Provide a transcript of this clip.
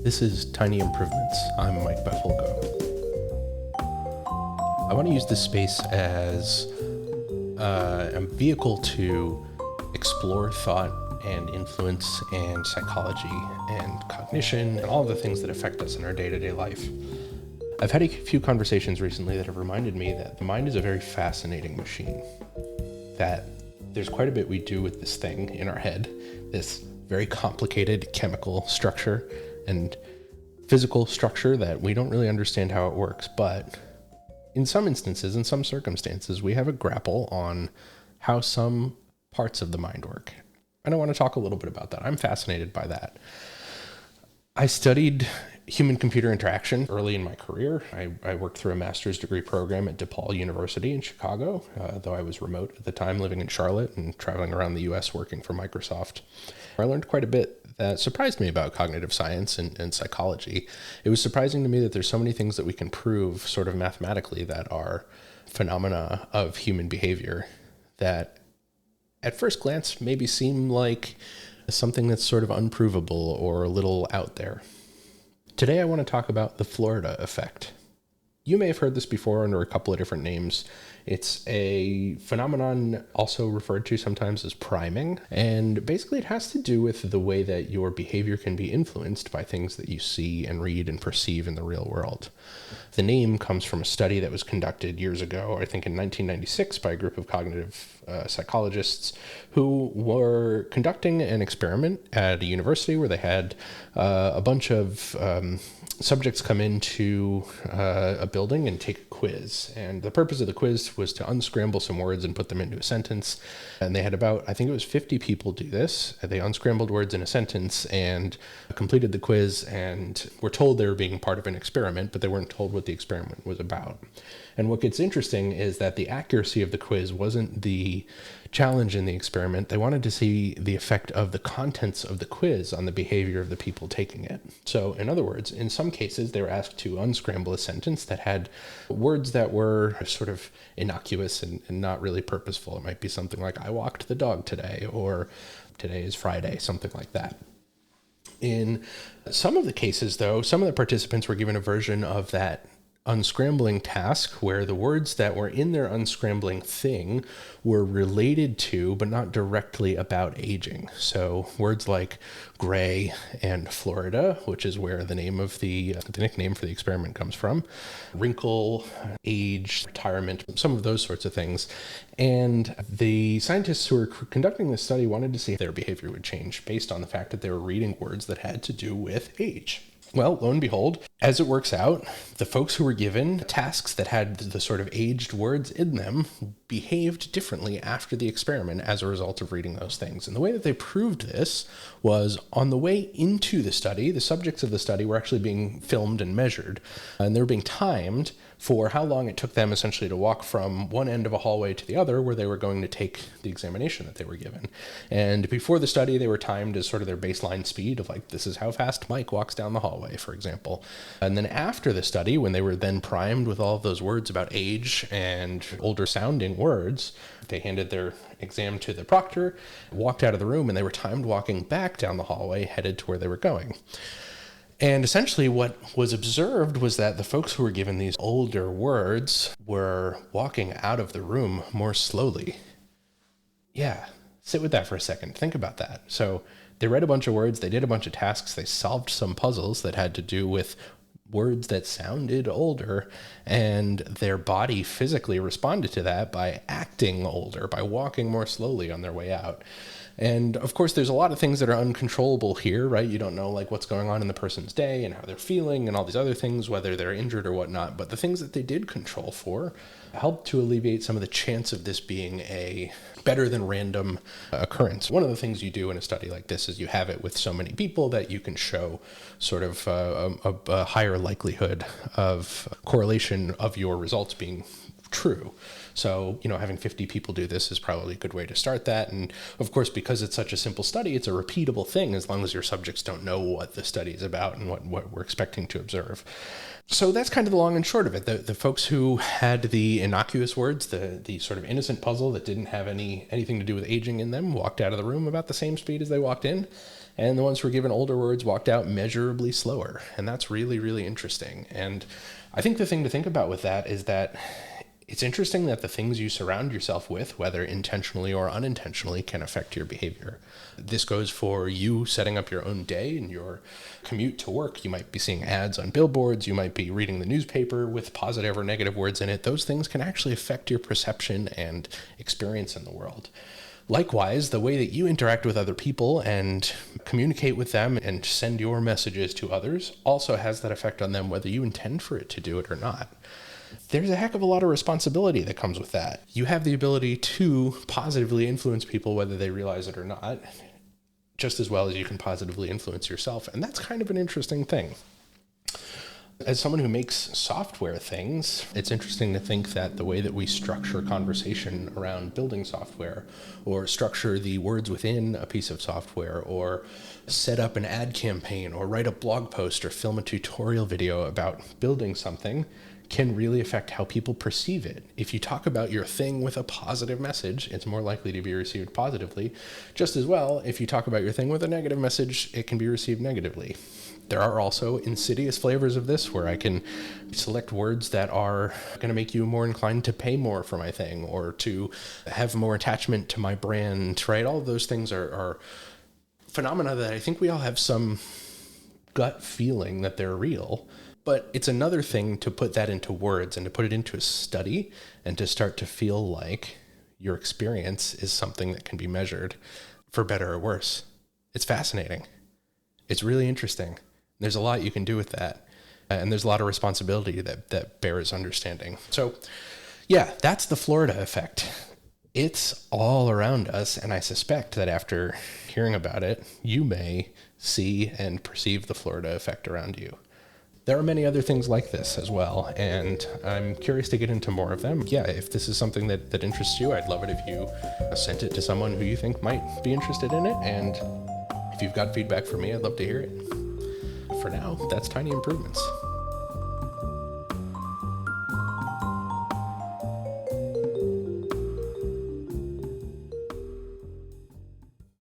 This is Tiny Improvements. I'm Mike Bifulco. I want to use this space as a vehicle to explore thought and influence and psychology and cognition and all of the things that affect us in our day-to-day life. I've had a few conversations recently that have reminded me that the mind is a very fascinating machine, that there's quite a bit we do with this thing in our head, this very complicated chemical structure and physical structure that we don't really understand how it works. But in some instances, in some circumstances, we have a grapple on how some parts of the mind work. And I want to talk a little bit about that. I'm fascinated by that. I studied human-computer interaction early in my career. I worked through a master's degree program at DePaul University in Chicago, though I was remote at the time, living in Charlotte and traveling around the US working for Microsoft. I learned quite a bit that surprised me about cognitive science and psychology. It was surprising to me that there's so many things that we can prove sort of mathematically that are phenomena of human behavior that at first glance maybe seem like something that's sort of unprovable or a little out there. Today I want to talk about the Florida effect. You may have heard this before under a couple of different names. It's a phenomenon also referred to sometimes as priming, and basically it has to do with the way that your behavior can be influenced by things that you see and read and perceive in the real world. The name comes from a study that was conducted years ago, I think in 1996, by a group of cognitive psychologists who were conducting an experiment at a university where they had a bunch of subjects come into a building and take a quiz. And the purpose of the quiz was to unscramble some words and put them into a sentence. And they had about, I think it was 50 people do this. They unscrambled words in a sentence and completed the quiz and were told they were being part of an experiment, but they weren't told what the experiment was about. And what gets interesting is that the accuracy of the quiz wasn't the challenge in the experiment. They wanted to see the effect of the contents of the quiz on the behavior of the people taking it. So in other words, in some cases, they were asked to unscramble a sentence that had words that were sort of innocuous and not really purposeful. It might be something like, I walked the dog today, or today is Friday, something like that. In some of the cases, though, some of the participants were given a version of that unscrambling task where the words that were in their unscrambling thing were related to, but not directly about aging. So words like gray and Florida, which is where the name of the nickname for the experiment comes from, wrinkle, age, retirement, some of those sorts of things. And the scientists who were conducting this study wanted to see if their behavior would change based on the fact that they were reading words that had to do with age. Well, lo and behold, as it works out, the folks who were given tasks that had the sort of aged words in them behaved differently after the experiment as a result of reading those things. And the way that they proved this was on the way into the study, the subjects of the study were actually being filmed and measured, and they were being timed for how long it took them essentially to walk from one end of a hallway to the other where they were going to take the examination that they were given. And before the study, they were timed as sort of their baseline speed of like, this is how fast Mike walks down the hallway, for example. And then after the study, when they were then primed with all of those words about age and older sounding words, they handed their exam to the proctor, walked out of the room, and they were timed walking back down the hallway headed to where they were going. And essentially what was observed was that the folks who were given these older words were walking out of the room more slowly. Yeah, sit with that for a second. Think about that. So they read a bunch of words, they did a bunch of tasks, they solved some puzzles that had to do with words that sounded older, and their body physically responded to that by acting older, by walking more slowly on their way out. And of course, there's a lot of things that are uncontrollable here, right? You don't know like what's going on in the person's day and how they're feeling and all these other things, whether they're injured or whatnot. But the things that they did control for helped to alleviate some of the chance of this being a better than random occurrence. One of the things you do in a study like this is you have it with so many people that you can show sort of a higher likelihood of correlation of your results being true. So, having 50 people do this is probably a good way to start that. And of course, because it's such a simple study, it's a repeatable thing as long as your subjects don't know what the study is about and what we're expecting to observe. So that's kind of the long and short of it. The folks who had the innocuous words, the sort of innocent puzzle that didn't have anything to do with aging in them, walked out of the room about the same speed as they walked in. And the ones who were given older words walked out measurably slower. And that's really, really interesting. And I think the thing to think about with that is that it's interesting that the things you surround yourself with, whether intentionally or unintentionally, can affect your behavior. This goes for you setting up your own day and your commute to work. You might be seeing ads on billboards. You might be reading the newspaper with positive or negative words in it. Those things can actually affect your perception and experience in the world. Likewise, the way that you interact with other people and communicate with them and send your messages to others also has that effect on them, whether you intend for it to do it or not. There's a heck of a lot of responsibility that comes with that. You have the ability to positively influence people, whether they realize it or not, just as well as you can positively influence yourself. And that's kind of an interesting thing. As someone who makes software things, it's interesting to think that the way that we structure conversation around building software, or structure the words within a piece of software, or set up an ad campaign, or write a blog post, or film a tutorial video about building something, can really affect how people perceive it. If you talk about your thing with a positive message, it's more likely to be received positively. Just as well, if you talk about your thing with a negative message, it can be received negatively. There are also insidious flavors of this where I can select words that are going to make you more inclined to pay more for my thing or to have more attachment to my brand, right? All of those things are phenomena that I think we all have some gut feeling that they're real. But it's another thing to put that into words and to put it into a study and to start to feel like your experience is something that can be measured, for better or worse. It's fascinating. It's really interesting. There's a lot you can do with that. And there's a lot of responsibility that bears understanding. So yeah, that's the Florida effect. It's all around us. And I suspect that after hearing about it, you may see and perceive the Florida effect around you. There are many other things like this as well, and I'm curious to get into more of them. Yeah, if this is something that interests you, I'd love it if you sent it to someone who you think might be interested in it, and if you've got feedback for me, I'd love to hear it. For now, that's Tiny Improvements.